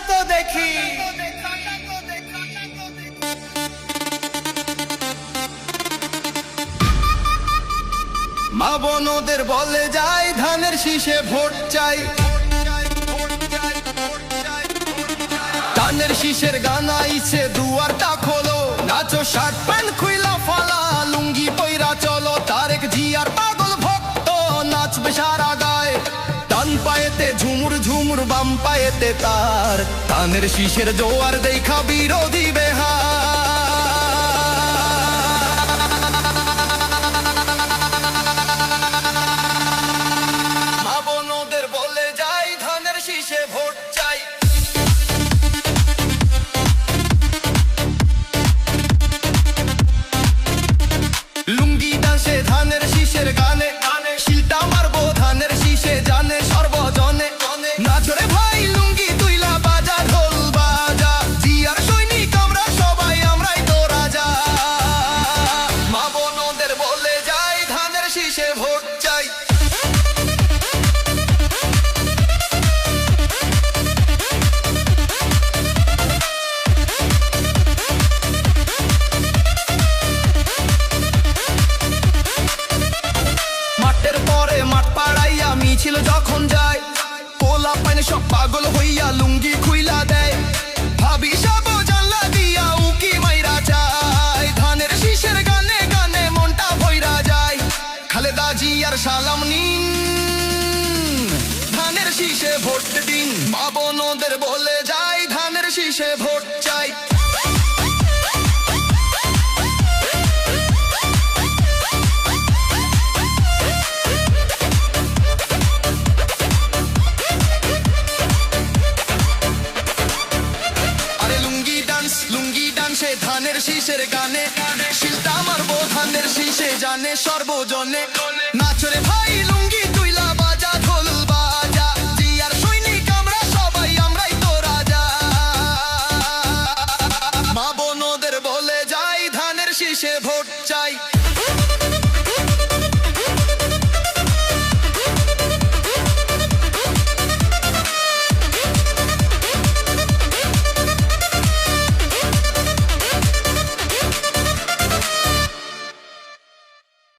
তো দেখি মা বোনদের বলে যায় ধানের শীষে ভোট চাই। ধানের শীষের গান আইছে দুয়ারটা খোলো, নাচো শার্ট প্যান্ট খুইলা ফালা লুঙ্গি পইরা চলো। তারেক জিয়ার পাগল ভক্ত নাচবে সারা গায়, ডান পায়েতে ঝুমুর ঝুমুর বাম পায়েতে তার। ধানের শীষের জোয়ার দেখা বিরোধী বেহার। মা বোনদের বলে যায় ধানের শীষে ভোট চাই। লুঙ্গি দাসে ধানের শীষের গানে, শিলটা মারবো ধানের শীষে জানে সর্বজনে। নাচরে ভাই লুঙ্গি তুইলা বাজা ঢোল বাজা, জিয়ার সৈনিক আমরা সবাই আমরাই তো রাজা। মা বোনদের বলে যায় ধানের শীষে ভোট চাই। মাঠের পরে মাঠ পাড়াইয়া মিছিল যখন যায়, পোলা পাইনে সব পাগল হইয়া লুঙ্গি খুইলা দেয়। ভাবি সব জানলা দিয়া উকি মাইরা যায়, ধানের শীষের গানে গানে মনটা ভইরা যায়। খালেদা জিয়ার সালাম নিন, ধানের শীষে ভোট দিন। মা বোনদের বলে যায় ধানের শীষে ভোট চাই। লুঙ্গি ডান্সে ধানের শীষের গানে, শিলটা মারবো ধানের শীষে জানে সর্বজনে। নাচরে ভাই